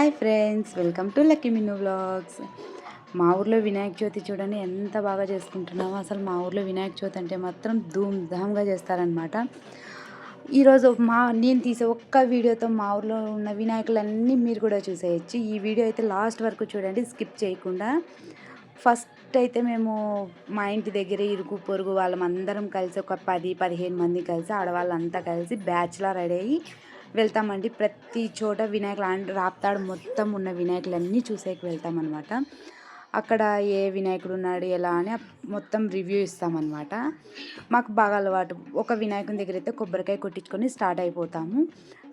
Hi friends, welcome to lucky Minnu vlogs. మా ఊర్లో వినాయక చవితి చూడండి ఎంత బాగా చేసుకుంటున్నామో. అసలు మా ఊర్లో వినాయక చవితి అంటే మాత్రం ధూమ్ ధామ్గా చేస్తారనమాట. ఈరోజు నేను తీసే ఒక్క వీడియోతో మా ఊర్లో ఉన్న వినాయకులన్నీ మీరు కూడా చూసేయచ్చు. ఈ వీడియో అయితే లాస్ట్ వరకు చూడండి, స్కిప్ చేయకుండా. ఫస్ట్ అయితే మేము మా ఇంటి దగ్గర ఇరుగు పొరుగు వాళ్ళమందరం కలిసి ఒక 10-15 మంది కలిసి, ఆడవాళ్ళంతా కలిసి బ్యాచ్లా రెడీ అయ్యి వెళ్తామండి. ప్రతి చోట వినాయకులు రాప్తాడు మొత్తం ఉన్న వినాయకులన్నీ చూసేకి వెళ్తామన్నమాట. అక్కడ ఏ వినాయకుడు ఉన్నాడు ఎలా అని మొత్తం రివ్యూ ఇస్తామన్నమాట. మాకు బాగా అలవాటు. ఒక వినాయకుని దగ్గర అయితే కొబ్బరికాయ కొట్టించుకొని స్టార్ట్ అయిపోతాము.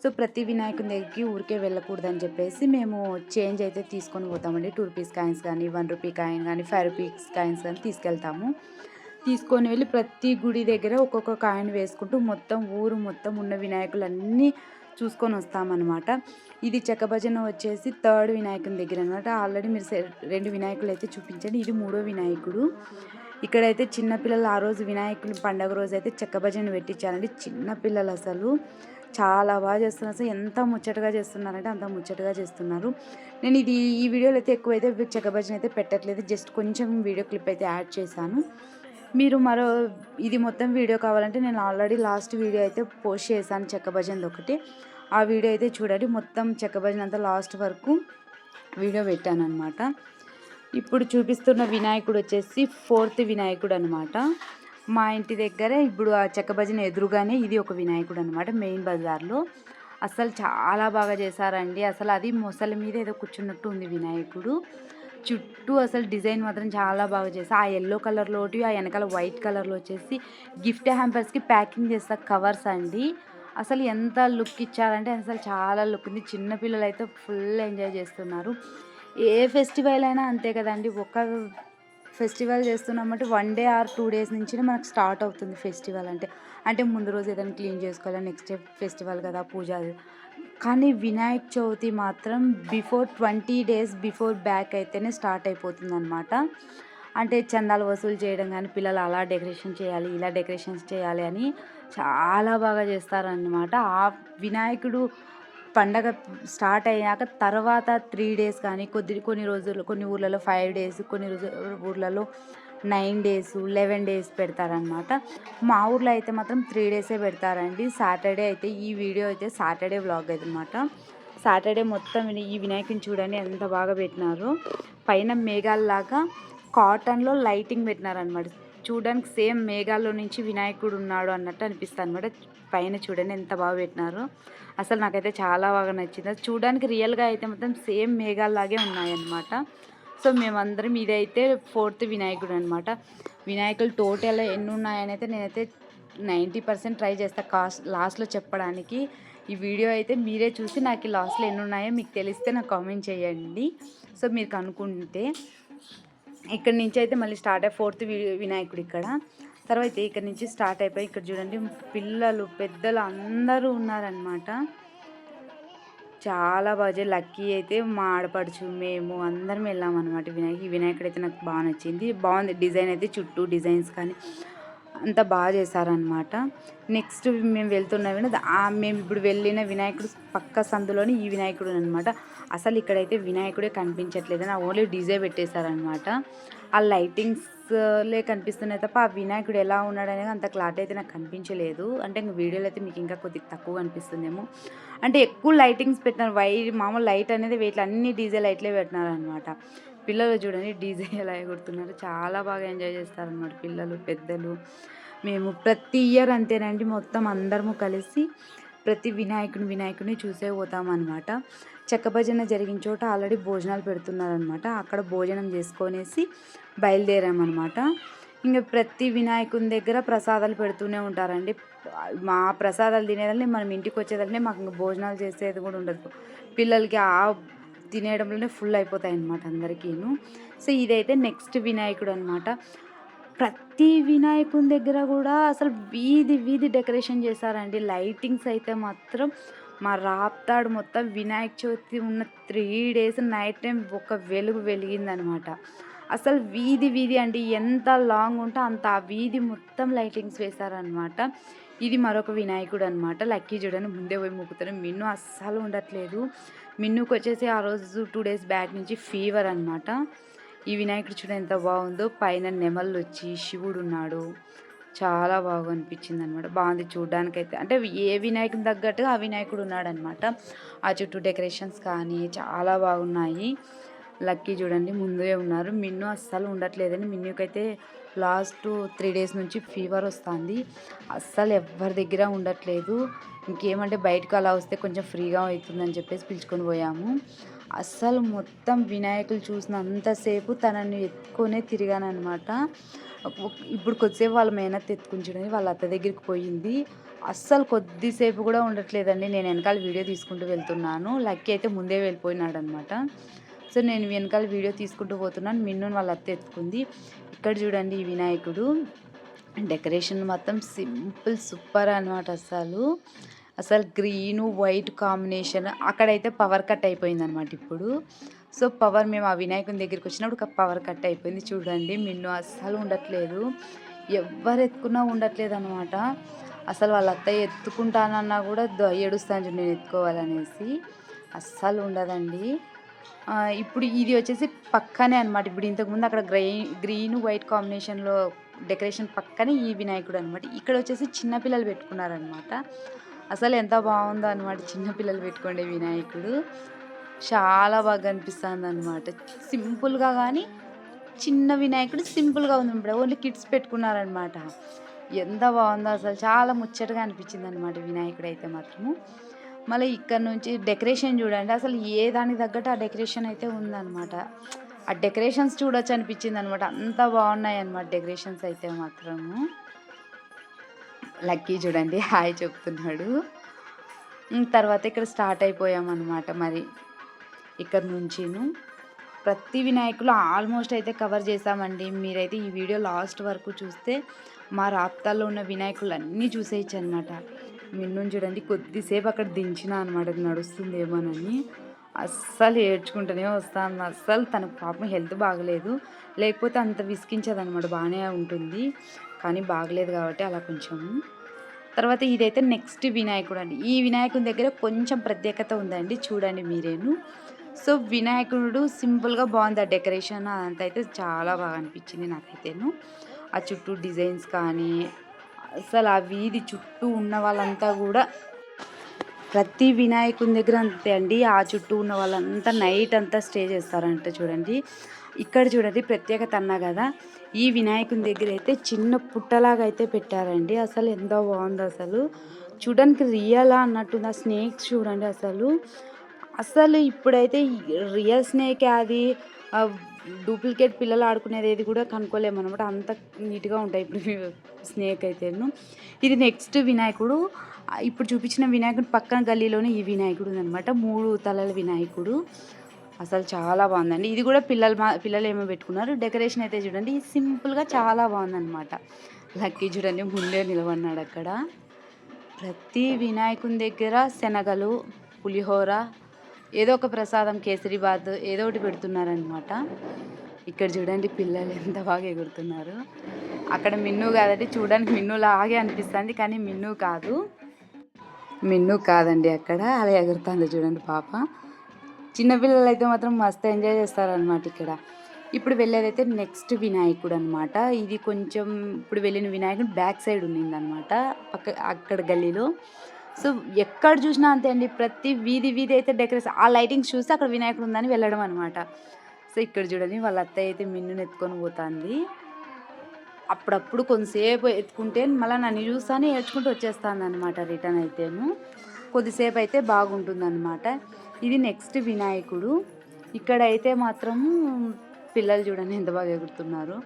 సో ప్రతి వినాయకుని దగ్గరికి ఊరికే వెళ్ళకూడదని చెప్పేసి మేము చేంజ్ అయితే తీసుకొని పోతామండి. 2 రూపీస్ కాయిన్స్ కానీ, 1 రూపీ కాయిన్ కానీ, 5 రూపీస్ కాయిన్స్ కానీ తీసుకెళ్తాము. తీసుకొని వెళ్ళి ప్రతి గుడి దగ్గర ఒక్కొక్క కాయిన్ వేసుకుంటూ మొత్తం ఊరు మొత్తం ఉన్న వినాయకులన్నీ చూసుకొని వస్తామన్నమాట. ఇది చెక్క భజన వచ్చేసి 3rd వినాయకుని దగ్గర అనమాట. ఆల్రెడీ మీరు 2 వినాయకులు అయితే చూపించండి. ఇది 3వ వినాయకుడు. ఇక్కడైతే చిన్నపిల్లలు ఆ రోజు వినాయకుని పండగ రోజు అయితే చెక్క భజన పెట్టించారండి. చిన్నపిల్లలు అసలు చాలా బాగా చేస్తున్నారు. అసలు ఎంత ముచ్చటగా చేస్తున్నారంటే అంత ముచ్చటగా చేస్తున్నారు. నేను ఈ వీడియోలో అయితే ఎక్కువైతే చెక్క భజన అయితే పెట్టట్లేదు. జస్ట్ కొంచెం వీడియో క్లిప్ అయితే యాడ్ చేశాను. మీరు ఇది మొత్తం వీడియో కావాలంటే నేను ఆల్రెడీ లాస్ట్ వీడియో అయితే పోస్ట్ చేశాను చెక్క భజనది ఒకటి. ఆ వీడియో అయితే చూడండి. మొత్తం చెక్క భజన అంతా లాస్ట్ వరకు వీడియో పెట్టాను అనమాట. ఇప్పుడు చూపిస్తున్న వినాయకుడు వచ్చేసి 4th వినాయకుడు అనమాట. మా ఇంటి దగ్గర ఇప్పుడు ఆ చెక్క భజన ఎదురుగానే ఇది ఒక వినాయకుడు అనమాట, మెయిన్ బజార్లో. అసలు చాలా బాగా చేశారండి. అసలు అది మొసలి మీద ఏదో కూర్చున్నట్టు ఉంది వినాయకుడు. చుట్టూ అసలు డిజైన్ మాత్రం చాలా బాగా చేస్తారు. ఆ ఎల్లో కలర్లో ఒకటి, ఆ వెనకాల వైట్ కలర్లో వచ్చేసి గిఫ్ట్ హ్యాంపర్స్కి ప్యాకింగ్ చేస్తా కవర్స్ అండి. అసలు ఎంత లుక్ ఇచ్చారంటే అసలు చాలా లుక్ ఉంది. చిన్నపిల్లలు అయితే ఫుల్ ఎంజాయ్ చేస్తున్నారు. ఏ ఫెస్టివల్ అయినా అంతే కదండి. ఒక ఫెస్టివల్ చేస్తున్నామంటే 1 డే ఆర్ 2 డేస్ నుంచి మనకు స్టార్ట్ అవుతుంది ఫెస్టివల్ అంటే ముందు రోజు ఏదైనా క్లీన్ చేసుకోవాలి, నెక్స్ట్ డే ఫెస్టివల్ కదా పూజ. కానీ వినాయక చవితి మాత్రం 20 డేస్ బిఫోర్ బ్యాక్ అయితేనే స్టార్ట్ అయిపోతుంది అనమాట. అంటే చందాలు వసూలు చేయడం కానీ, పిల్లలు అలా డెకరేషన్ చేయాలి, ఇలా డెకరేషన్స్ చేయాలి అని చాలా బాగా చేస్తారన్నమాట. ఆ వినాయకుడు పండగ స్టార్ట్ అయ్యాక తర్వాత 3 డేస్ కానీ, కొన్ని రోజులు కొన్ని ఊర్లలో 5 డేస్, కొన్ని ఊర్లలో 9 డేస్, 11 డేస్ పెడతారనమాట. మా ఊర్లో అయితే మాత్రం 3 డేసే పెడతారండి. సాటర్డే అయితే ఈ వీడియో అయితే సాటర్డే వ్లాగ్ అనమాట. సాటర్డే మొత్తం ఈ వినాయకుని చూడండి ఎంత బాగా పెట్టినారు. పైన మేఘాల్లాగా కాటన్లో లైటింగ్ పెట్టినారనమాట. చూడడానికి సేమ్ మేఘాల్లో నుంచి వినాయకుడు ఉన్నాడు అన్నట్టు అనిపిస్తుంది అనమాట. పైన చూడండి ఎంత బాగా పెట్టినారు. అసలు నాకైతే చాలా బాగా నచ్చింది. చూడడానికి రియల్గా అయితే మొత్తం సేమ్ మేఘాల్లాగే ఉన్నాయన్నమాట. సో మేమందరం ఇదైతే 4th వినాయకుడు అనమాట. వినాయకులు టోటల్ ఎన్ని ఉన్నాయని అయితే నేనైతే 90% ట్రై చేస్తాను లాస్ట్లో చెప్పడానికి. ఈ వీడియో అయితే మీరే చూసి నాకు లాస్ట్లో ఎన్ని ఉన్నాయో మీకు తెలిస్తే నాకు కామెంట్ చేయండి. సో మీరు కనుక్కుంటే ఇక్కడ నుంచి అయితే మళ్ళీ స్టార్ట్ అయ్యి 4th వినాయకుడు ఇక్కడ. తర్వాత ఇక్కడ నుంచి స్టార్ట్ అయిపోయి ఇక్కడ చూడండి పిల్లలు పెద్దలు అందరూ ఉన్నారనమాట. చాలా బాగా లక్కీ అయితే మా ఆడపడుచు మేము అందరం వెళ్ళామన్నమాట. ఈ వినాయకుడు అయితే నాకు బాగా నచ్చింది. బాగుంది డిజైన్ అయితే, చుట్టూ డిజైన్స్ కానీ అంతా బాగా చేశారనమాట. నెక్స్ట్ మేము మేము ఇప్పుడు వెళ్ళిన వినాయకుడు పక్క సందులోని ఈ వినాయకుడు అనమాట. అసలు ఇక్కడైతే వినాయకుడే కనిపించట్లేదు, ఓన్లీ డీజే పెట్టేశారనమాట. ఆ లైటింగ్స్లే కనిపిస్తున్నాయి తప్ప ఆ వినాయకుడు ఎలా ఉన్నాడనేది అంత క్లారిటీ అయితే నాకు కనిపించలేదు. అంటే వీడియోలో అయితే మీకు ఇంకా కొద్దిగా తక్కువ కనిపిస్తుందేమో. అంటే ఎక్కువ లైటింగ్స్ పెట్టినారు. మామూలు లైట్ అనేది వీటిలో అన్ని డీజే లైట్లే పెట్టినారనమాట. పిల్లలు చూడండి డీజే ఎలా ఎగురుతున్నారు, చాలా బాగా ఎంజాయ్ చేస్తారనమాట పిల్లలు పెద్దలు. మేము ప్రతి ఇయర్ అంతేనండి, మొత్తం అందరము కలిసి ప్రతి వినాయకుడిని చూసే పోతామన్నమాట. చెక్క భజన జరిగిన చోట ఆల్రెడీ భోజనాలు పెడుతున్నారనమాట. అక్కడ భోజనం చేసుకొనేసి బయలుదేరామన్నమాట. ఇంకా ప్రతి వినాయకుని దగ్గర ప్రసాదాలు పెడుతూనే ఉంటారండి. మా ప్రసాదాలు తినేదాన్ని మనం ఇంటికి వచ్చేదాన్ని మాకు ఇంకా భోజనాలు చేసేది కూడా ఉండదు. పిల్లలకి తినేయడంలోనే ఫుల్ అయిపోతాయి అన్నమాట అందరికీను. సో ఇదైతే నెక్స్ట్ వినాయకుడు అనమాట. ప్రతి వినాయకుని దగ్గర కూడా అసలు వీధి డెకరేషన్ చేశారండి. లైటింగ్స్ అయితే మాత్రం మా రాప్తాడు మొత్తం వినాయక చవితి ఉన్న 3 డేస్ నైట్ టైం ఒక వెలుగు వెలిగిందనమాట. అసలు వీధి అండి ఎంత లాంగ్ ఉంటే అంత ఆ వీధి మొత్తం లైటింగ్స్ వేశారనమాట. ఇది మరొక వినాయకుడు అనమాట. లక్కీ చూడండి ముందే పోయి మొక్కుతాడు. మిన్ను అస్సలు ఉండట్లేదు. మిన్నుకొచ్చేసి ఆ రోజు 2 డేస్ బ్యాక్ నుంచి ఫీవర్ అనమాట. ఈ వినాయకుడు చూడండి ఎంత బాగుందో. పైన నెమళ్ళొచ్చి శివుడున్నాడు. చాలా బాగా అనిపించిందనమాట. బాగుంది చూడ్డానికైతే. అంటే ఏ వినాయకుని తగ్గట్టుగా ఆ వినాయకుడు ఉన్నాడనమాట. ఆ చుట్టూ డెకరేషన్స్ కానీ చాలా బాగున్నాయి. లక్కీ చూడండి ముందే ఉన్నారు. మిన్ను అస్సలు ఉండట్లేదని మిన్నుకైతే లాస్ట్ 3 డేస్ నుంచి ఫీవర్ వస్తుంది. అస్సలు ఎవ్వరి దగ్గర ఉండట్లేదు. ఇంకేమంటే బయటకు అలా వస్తే కొంచెం ఫ్రీగా అవుతుందని చెప్పేసి పిలుచుకొని పోయాము. అస్సలు మొత్తం వినాయకులు చూసినంతసేపు తనని ఎత్తుకొనే తిరిగాననమాట. ఇప్పుడు కొద్దిసేపు వాళ్ళ మేనత్త ఎత్తుకుని చూడండి వాళ్ళ అత్త దగ్గరికి పోయింది. అస్సలు కొద్దిసేపు కూడా ఉండట్లేదండి. నేను వెనకాల వీడియో తీసుకుంటూ వెళ్తున్నాను. లక్కీ అయితే ముందే వెళ్ళిపోయినాడనమాట. సో నేను వెనకాల వీడియో తీసుకుంటూ పోతున్నాను. మిన్నుని వాళ్ళ అత్త ఎత్తుకుంది. ఇక్కడ చూడండి ఈ వినాయకుడు డెకరేషన్ మొత్తం సింపుల్ సూపర్ అనమాట. అసలు గ్రీను వైట్ కాంబినేషన్. అక్కడైతే పవర్ కట్ అయిపోయిందనమాట ఇప్పుడు. సో పవర్ మేము ఆ వినాయకుని దగ్గరికి వచ్చినప్పుడు పవర్ కట్ అయిపోయింది. చూడండి మిన్ను అస్సలు ఉండట్లేదు. ఎవ్వరు ఎత్తుకున్నా ఉండట్లేదు అనమాట. అసలు వాళ్ళ అత్తయ్య ఎత్తుకుంటానన్నా కూడా ఏడుస్తాను నేను ఎత్తుకోవాలనేసి. అస్సలు ఉండదండి. ఇప్పుడు ఇది వచ్చేసి పక్కనే అనమాట. ఇప్పుడు ఇంతకుముందు అక్కడ గ్రీను వైట్ కాంబినేషన్‌లో డెకరేషన్ పక్కనే ఈ వినాయకుడు అనమాట. ఇక్కడ వచ్చేసి చిన్న పిల్లలు పెట్టుకున్నారనమాట. అసలు ఎంత బాగుందో అనమాట. చిన్న పిల్లలు పెట్టుకునే వినాయకుడు. చాలా బాగా అనిపిస్తుందనమాట. సింపుల్‌గా కానీ చిన్న వినాయకుడు సింపుల్‌గా ఉంది. ఓన్లీ కిడ్స్ పెట్టుకున్నారనమాట. ఎంత బాగుందో అసలు. చాలా ముచ్చటగా అనిపించిందనమాట వినాయకుడైతే మాత్రము. మళ్ళీ ఇక్కడ నుంచి డెకరేషన్ చూడండి. అసలు ఏ దానికి తగ్గట్టు ఆ డెకరేషన్ అయితే ఉందనమాట. ఆ డెకరేషన్స్ చూడొచ్చు అనిపించిందనమాట. అంత బాగున్నాయన్నమాట డెకరేషన్స్ అయితే మాత్రము. లక్కీ చూడండి హాయ్ చెప్తున్నాడు. తర్వాత ఇక్కడ స్టార్ట్ అయిపోయామన్నమాట. మరి ఇక్కడ నుంచిను ప్రతి వినాయకులు ఆల్మోస్ట్ అయితే కవర్ చేసామండి. మీరైతే ఈ వీడియో లాస్ట్ వరకు చూస్తే మా రాప్తాల్లో ఉన్న వినాయకులు అన్నీ చూసేయచ్చు అనమాట. మిన్నుని చూడండి కొద్దిసేపు అక్కడ దించిన అనమాట నడుస్తుందేమోనని. అస్సలు ఏడ్చుకుంటూనే వస్తాను. అస్సలు తనకు పాపం హెల్త్ బాగలేదు. లేకపోతే అంత విసిగించదనమాట. బాగానే ఉంటుంది కానీ బాగలేదు కాబట్టి అలా కొంచెం. తర్వాత ఇదైతే నెక్స్ట్ వినాయకుడు అండి. ఈ వినాయకుని దగ్గర కొంచెం ప్రత్యేకత ఉందండి. చూడండి మీరేను. సో వినాయకుడు సింపుల్గా బాగుంది. ఆ డెకరేషన్ అదంతా అయితే చాలా బాగా అనిపించింది నాకైతేను. ఆ చుట్టూ డిజైన్స్ కానీ అసలు ఆ వీధి చుట్టూ ఉన్న వాళ్ళంతా కూడా ప్రతి వినాయకుని దగ్గర అంతే అండి. ఆ చుట్టూ ఉన్న వాళ్ళంతా నైట్ అంతా స్టే చేస్తారంట. చూడండి ఇక్కడ చూడండి ప్రత్యేకత అన్నా కదా. ఈ వినాయకుని దగ్గర అయితే చిన్న పుట్టలాగా అయితే పెట్టారండి. అసలు ఎంత బాగుందో అసలు. చూడడానికి రియలా అన్నట్టుంది. ఆ స్నేక్స్ చూడండి అసలు ఇప్పుడైతే రియల్ స్నేక్ అది డూప్లికేట్ పిల్లలు ఆడుకునేది ఏది కూడా కనుక్కోలేమన్నమాట. అంత నీట్గా ఉంటాయి ఇప్పుడు స్నేక్ అయితేను. ఇది నెక్స్ట్ వినాయకుడు. ఇప్పుడు చూపించిన వినాయకుడు పక్కన గల్లీలోనే ఈ వినాయకుడు ఉందనమాట. 3 తలల వినాయకుడు. అసలు చాలా బాగుందండి. ఇది కూడా పిల్లలు ఏమో పెట్టుకున్నారు. డెకరేషన్ అయితే చూడండి సింపుల్గా చాలా బాగుందనమాట. లక్కీ చూడండి ముందే నిలబడినాడు అక్కడ. ప్రతి వినాయకుని దగ్గర శనగలు, పులిహోర, ఏదో ఒక ప్రసాదం, కేసరీబాత్ ఏదో ఒకటి పెడుతున్నారనమాట. ఇక్కడ చూడండి పిల్లలు ఎంత బాగా ఎగురుతున్నారు. అక్కడ మిన్ను కాదండి. చూడడానికి మిన్నులాగే అనిపిస్తుంది కానీ మిన్ను కాదండి. అక్కడ అలా ఎగురుతుంది చూడండి పాప. చిన్నపిల్లలు అయితే మాత్రం మస్తు ఎంజాయ్ చేస్తారనమాట ఇక్కడ. ఇప్పుడు వెళ్ళేదైతే నెక్స్ట్ వినాయకుడు అనమాట. ఇది కొంచెం ఇప్పుడు వెళ్ళిన వినాయకుడు బ్యాక్ సైడ్ ఉన్నిందనమాట అక్కడ గల్లీలో. సో ఎక్కడ చూసినా అంతే అండి. ప్రతి వీధి అయితే డెకరేషన్ ఆ లైటింగ్స్ చూస్తే అక్కడ వినాయకుడు ఉందని వెళ్ళడం అనమాట. సో ఇక్కడ చూడండి వాళ్ళ అత్తయ్య అయితే మిన్నుని ఎత్తుకొని పోతుంది. అప్పుడప్పుడు కొంతసేపు ఎత్తుకుంటే మళ్ళీ నన్ను చూస్తానే ఏడ్చుకుంటూ వచ్చేస్తాను అనమాట. రిటర్న్ అయితేను కొద్దిసేపు అయితే బాగుంటుందన్నమాట. ఇది నెక్స్ట్ వినాయకుడు. ఇక్కడైతే మాత్రము పిల్లలు చూడండి ఎంత బాగా ఎగురుతున్నారు.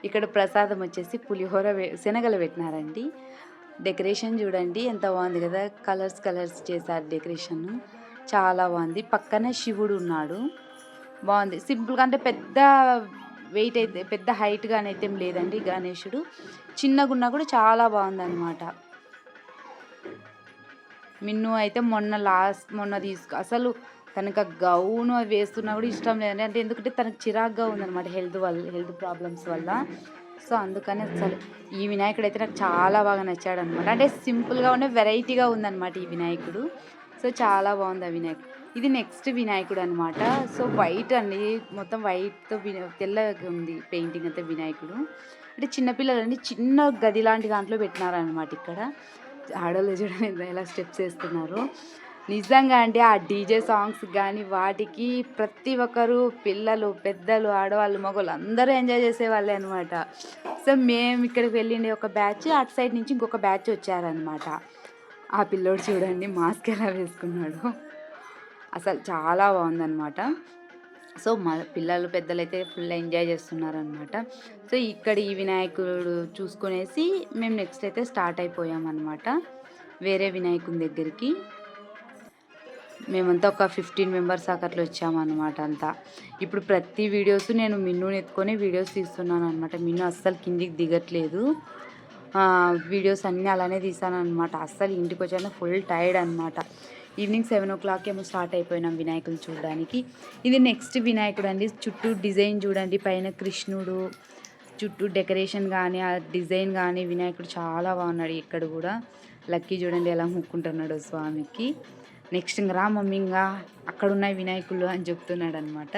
ఇక్కడ ప్రసాదం వచ్చేసి పులిహోర శనగలు పెట్టినారండి. డెకరేషన్ చూడండి ఎంత బాగుంది కదా. కలర్స్ చేశారు డెకరేషన్. చాలా బాగుంది. పక్కనే శివుడు ఉన్నాడు. బాగుంది సింపుల్గా. అంటే పెద్ద వెయిట్ అయితే పెద్ద హైట్గానైతే ఏం లేదండి గణేశుడు. చిన్నగా ఉన్నా కూడా చాలా బాగుందన్నమాట. మిన్ను అయితే మొన్న అసలు తనకు గౌను అది వేస్తున్నా కూడా ఇష్టం లేదండి. అంటే ఎందుకంటే తనకు చిరాగ్గా ఉందన్నమాట హెల్త్ ప్రాబ్లమ్స్ వల్ల. సో అందుకని అసలు ఈ వినాయకుడు అయితే నాకు చాలా బాగా నచ్చాడు అనమాట. అంటే సింపుల్గా ఉండే వెరైటీగా ఉందన్నమాట ఈ వినాయకుడు. సో చాలా బాగుంది ఆ వినాయకుడు. ఇది నెక్స్ట్ వినాయకుడు అనమాట. సో వైట్ అండి, మొత్తం వైట్తో తెల్లగా ఉంది పెయింటింగ్ అంతా వినాయకుడు. అంటే చిన్నపిల్లలండి చిన్న గది లాంటి దాంట్లో పెట్టినారనమాట. ఇక్కడ ఆడోళ్ళు చూడండి ఎలా స్టెప్స్ వేస్తున్నారు. నిజంగా అండి ఆ డీజే సాంగ్స్ కానీ వాటికి ప్రతి ఒక్కరు పిల్లలు, పెద్దలు, ఆడవాళ్ళు, మగవాళ్ళు అందరూ ఎంజాయ్ చేసేవాళ్ళే అనమాట. సో మేము ఇక్కడికి వెళ్ళిండే ఒక బ్యాచ్, అటు సైడ్ నుంచి ఇంకొక బ్యాచ్ వచ్చారనమాట. ఆ పిల్లోడు చూడండి మాస్క్ ఎలా వేసుకున్నాడు, అసలు చాలా బాగుందనమాట. సో మా పిల్లలు పెద్దలైతే ఫుల్ ఎంజాయ్ చేస్తున్నారనమాట. సో ఇక్కడ ఈ వినాయకుడు చూసుకునేసి మేము నెక్స్ట్ అయితే స్టార్ట్ అయిపోయామన్నమాట వేరే వినాయకుని దగ్గరికి. మేమంతా ఒక 15 మెంబర్స్ అట్లా వచ్చామన్నమాట అంతా. ఇప్పుడు ప్రతి వీడియోస్ నేను మిన్నుని ఎత్తుకొని వీడియోస్ తీస్తున్నాను అనమాట. మిన్ను అస్సలు కిందికి దిగట్లేదు. వీడియోస్ అన్నీ అలానే తీసాను అనమాట. అస్సలు ఇంటికి వచ్చాక ఫుల్ టైర్డ్ అనమాట. ఈవినింగ్ 7 ఏమో స్టార్ట్ అయిపోయినాం వినాయకులు చూడడానికి. ఇది నెక్స్ట్ వినాయకుడు అండి. చుట్టూ డిజైన్ చూడండి, పైన కృష్ణుడు, చుట్టూ డెకరేషన్ కానీ ఆ డిజైన్ కానీ వినాయకుడు చాలా బాగున్నాడు. ఇక్కడ కూడా లక్కీ చూడండి ఎలా ముక్కుంటున్నాడు స్వామికి. నెక్స్ట్ ఇంకా రా మమ్మీ ఇంకా అక్కడ ఉన్నాయి వినాయకులు అని చెప్తున్నాడు అనమాట.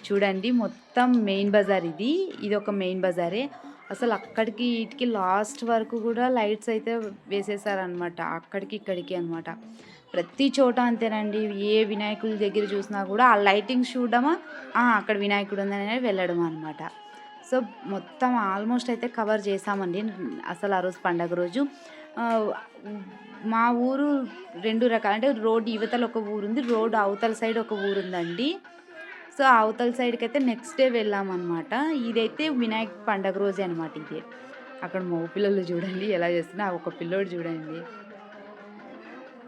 చూడండి మొత్తం మెయిన్ బజార్ ఇది ఒక మెయిన్ బజారే. అసలు అక్కడికి ఇటుకి లాస్ట్ వరకు కూడా లైట్స్ అయితే వేసేసారనమాట. అక్కడికి ఇక్కడికి అనమాట. ప్రతి చోట అంతేనండి. ఏ వినాయకుల దగ్గర చూసినా కూడా ఆ లైటింగ్స్ చూడడమా, అక్కడ వినాయకుడు ఉందని వెళ్ళడం అనమాట. సో మొత్తం ఆల్మోస్ట్ అయితే కవర్ చేసామండి. అసలు ఆ రోజు పండగ రోజు మా ఊరు 2 రకాలు, అంటే రోడ్ యువతల ఒక ఊరుంది, రోడ్ అవతల సైడ్ ఒక ఊరుందండి. సో అవతల సైడ్కి అయితే నెక్స్ట్ డే వెళ్ళామన్నమాట. ఇదైతే వినాయక పండగ రోజే అనమాట. ఇది అక్కడ మగ పిల్లలు చూడండి ఎలా చేస్తున్నా, ఒక పిల్లోడు చూడండి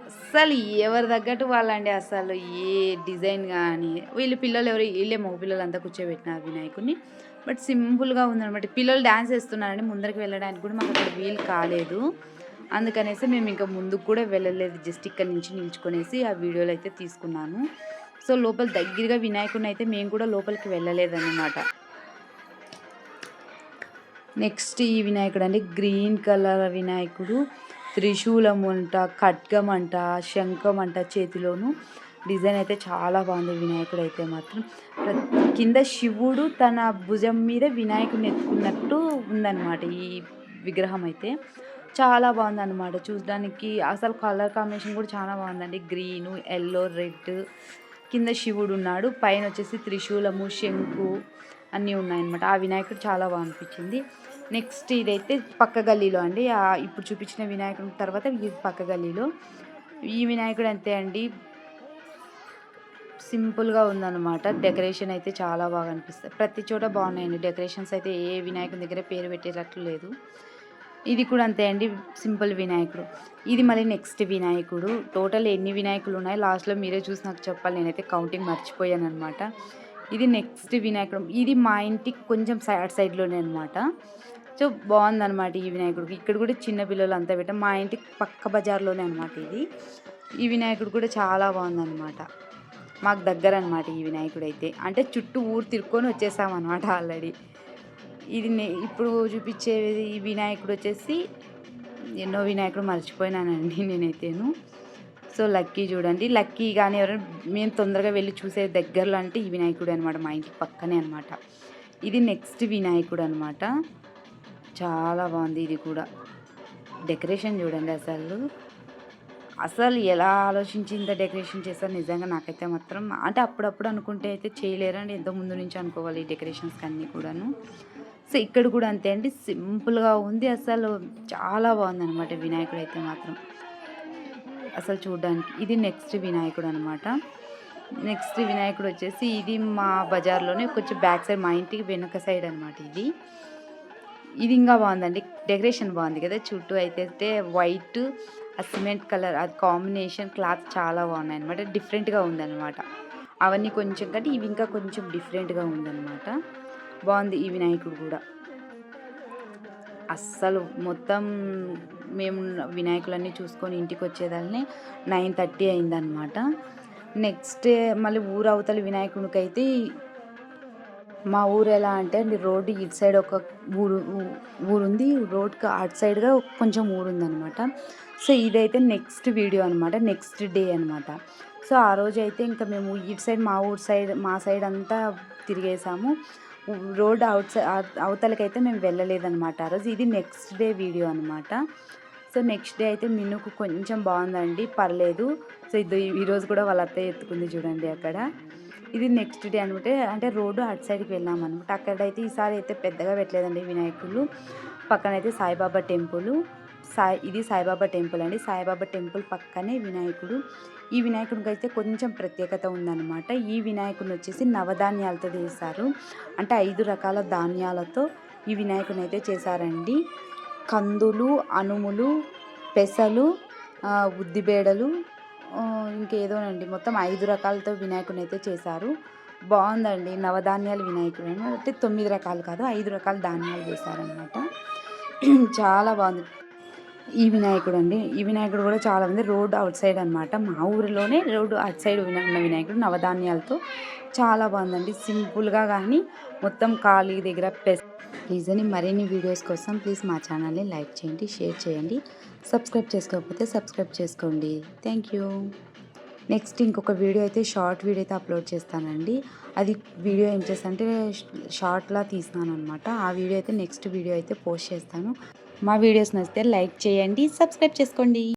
అస్సలు ఎవరి తగ్గట్టు వాళ్ళండి. అసలు ఏ డిజైన్ కానీ వీళ్ళే మగ పిల్లలు అంతా కూర్చోబెట్టినారు వినాయకుడిని. బట్ సింపుల్గా ఉందన్నమాట. పిల్లలు డ్యాన్స్ వేస్తున్నారండి. ముందరికి వెళ్ళడానికి కూడా మాకు అక్కడ వీలు కాలేదు. అందుకనేసి మేము ఇంకా ముందుకు కూడా వెళ్ళలేదు. జస్ట్ ఇక్కడ నుంచి నిల్చుకొనేసి ఆ వీడియోలు అయితే తీసుకున్నాను. సో లోపల దగ్గరగా వినాయకుడిని అయితే మేము కూడా లోపలికి వెళ్ళలేదన్నమాట. నెక్స్ట్ ఈ వినాయకుడు అండి, గ్రీన్ కలర్ వినాయకుడు. త్రిశూలం అంట, ఖడ్గం అంట, శంఖం అంట చేతిలోను. డిజైన్ అయితే చాలా బాగుంది వినాయకుడు అయితే మాత్రం. కింద శివుడు తన భుజం మీద వినాయకుడిని ఎత్తుకున్నట్టు ఉందన్నమాట ఈ విగ్రహం అయితే. చాలా బాగుందన్నమాట చూడడానికి. అసలు కలర్ కాంబినేషన్ కూడా చాలా బాగుందండి. Green, yellow, red. కింద శివుడు ఉన్నాడు, పైన వచ్చేసి త్రిశూలము, శంకు అన్నీ ఉన్నాయన్నమాట. ఆ వినాయకుడు చాలా బాగా అనిపించింది. నెక్స్ట్ ఇదైతే పక్క గల్లీలో అండి. ఇప్పుడు చూపించిన వినాయకుడి తర్వాత ఇది పక్క గల్లీలో. ఈ వినాయకుడు అంతే అండి, సింపుల్గా ఉందన్నమాట. డెకరేషన్ అయితే చాలా బాగా అనిపిస్తుంది. ప్రతి చోట బాగున్నాయండి డెకరేషన్స్ అయితే. ఏ వినాయకుడి దగ్గర పేరు పెట్టేటట్లు లేదు. ఇది కూడా అంతే అండి, సింపుల్ వినాయకుడు. ఇది మళ్ళీ నెక్స్ట్ వినాయకుడు. టోటల్ ఎన్ని వినాయకులు ఉన్నాయి లాస్ట్లో మీరే చూసి నాకు చెప్పాలి. నేనైతే కౌంటింగ్ మర్చిపోయాను అనమాట. ఇది నెక్స్ట్ వినాయకుడు. ఇది మా ఇంటికి కొంచెం సైడ్లోనే అనమాట. సో బాగుందన్నమాట ఈ వినాయకుడికి. ఇక్కడ కూడా చిన్న పిల్లలు అంతా పెట్టాం. మా ఇంటికి పక్క బజార్లోనే అనమాట ఈ వినాయకుడు కూడా చాలా బాగుందన్నమాట. మాకు దగ్గర అనమాట ఈ వినాయకుడు అయితే. అంటే చుట్టూ ఊరు తిరుక్కొని వచ్చేసామన్నమాట ఆల్రెడీ. ఇది ఇప్పుడు చూపించేది ఈ వినాయకుడు వచ్చేసి ఎన్నో వినాయకుడు మర్చిపోయినానండి నేనైతేను. సో లక్కీ చూడండి, లక్కీ కానీ ఎవరైనా మేము తొందరగా వెళ్ళి చూసే దగ్గరలో అంటే ఈ వినాయకుడు అనమాట. మా ఇంటికి పక్కనే అనమాట. ఇది నెక్స్ట్ వినాయకుడు అనమాట. చాలా బాగుంది ఇది కూడా. డెకరేషన్ చూడండి అసలు ఎలా ఆలోచించి ఇంత డెకరేషన్ చేస్తారు నిజంగా. నాకైతే మాత్రం అంటే అప్పుడప్పుడు అనుకుంటే అయితే చేయలేరండి, ఎంతో ముందు నుంచి అనుకోవాలి ఈ డెకరేషన్స్కి అన్నీ కూడాను. సో ఇక్కడ కూడా అంతే అండి, సింపుల్గా ఉంది. అసలు చాలా బాగుంది అనమాట వినాయకుడు అయితే మాత్రం అసలు చూడడానికి. ఇది నెక్స్ట్ వినాయకుడు అనమాట. నెక్స్ట్ వినాయకుడు వచ్చేసి ఇది మా బజార్లోనే కొంచెం బ్యాక్ సైడ్, మా ఇంటికి వెనుక సైడ్ అనమాట. ఇది ఇంకా బాగుందండి, డెకరేషన్ బాగుంది కదా. చుట్టూ అయితే వైట్, ఆ సిమెంట్ కలర్ అది కాంబినేషన్, క్లాత్ చాలా బాగున్నాయి అనమాట. డిఫరెంట్గా ఉందన్నమాట. అవన్నీ కొంచెం కంటే ఇవి ఇంకా కొంచెం డిఫరెంట్గా ఉందన్నమాట. బాగుంది ఈ వినాయకుడు కూడా. అస్సలు మొత్తం మేము వినాయకులన్నీ చూసుకొని ఇంటికి వచ్చేదాన్ని 9:30 అయిందనమాట. నెక్స్ట్ డే మళ్ళీ ఊరు అవతల వినాయకుడికి అయితే మా ఊరు ఎలా అంటే అండి, రోడ్డు ఇటు సైడ్ ఒక ఊరుంది. రోడ్కి అటు సైడ్గా కొంచెం ఊరుందనమాట. సో ఇదైతే నెక్స్ట్ వీడియో అనమాట, నెక్స్ట్ డే అనమాట. సో ఆ రోజైతే ఇంకా మేము ఇటు సైడ్ మా ఊరు సైడ్ మా సైడ్ అంతా తిరిగేసాము. రోడ్ అవతలకైతే మేము వెళ్ళలేదనమాట ఆ రోజు. ఇది నెక్స్ట్ డే వీడియో అనమాట. సో నెక్స్ట్ డే అయితే మినుకు కొంచెం బాగుందండి, పర్లేదు. సో ఈరోజు కూడా వాళ్ళ అత్తయ్య ఎత్తుకుంది చూడండి అక్కడ. ఇది నెక్స్ట్ డే అనమాట. అంటే రోడ్డు అటు సైడ్కి వెళ్ళామన్నమాట. అక్కడైతే ఈసారి అయితే పెద్దగా పెట్టలేదండి వినాయకులు. పక్కనైతే సాయిబాబా టెంపుల్. ఇది సాయిబాబా టెంపుల్ అండి. సాయిబాబా టెంపుల్ పక్కనే వినాయకుడు. ఈ వినాయకుడికి అయితే కొంచెం ప్రత్యేకత ఉందన్నమాట. ఈ వినాయకుడిని వచ్చేసి నవధాన్యాలతో చేశారు. అంటే 5 రకాల ధాన్యాలతో ఈ వినాయకుడిని అయితే చేశారండి. కందులు, అనుములు, పెసలు, ఉద్దిబేడలు, ఇంకేదోనండి, మొత్తం 5 రకాలతో వినాయకుడిని అయితే చేశారు. బాగుందండి. నవధాన్యాల వినాయకుడు అంటే 9 రకాలు కాదు, 5 రకాల ధాన్యాలు చేశారనమాట. చాలా బాగుంది ఈ వినాయకుడు అండి. ఈ వినాయకుడు కూడా చాలా మంది రోడ్ అవుట్ సైడ్ అనమాట. మా ఊరిలోనే రోడ్డు అటు సైడ్ ఉన్న వినాయకుడు నవధాన్యాలతో చాలా బాగుందండి. సింపుల్గా కానీ మొత్తం ఖాళీ దగ్గర ప్లీజ్ అని మరిన్ని వీడియోస్ కోసం ప్లీజ్ మా ఛానల్ని లైక్ చేయండి, షేర్ చేయండి. సబ్స్క్రైబ్ చేసుకోకపోతే సబ్స్క్రైబ్ చేసుకోండి. Thank you. నెక్స్ట్ ఇంకొక వీడియో అయితే షార్ట్ వీడియో అయితే అప్లోడ్ చేస్తానండి. అది వీడియో ఏం చేస్తానంటే షార్ట్లా తీసినాను అనమాట. ఆ వీడియో అయితే నెక్స్ట్ వీడియో అయితే పోస్ట్ చేస్తాను. మా వీడియోస్ నచ్చితే లైక్ చేయండి, సబ్స్క్రైబ్ చేసుకోండి.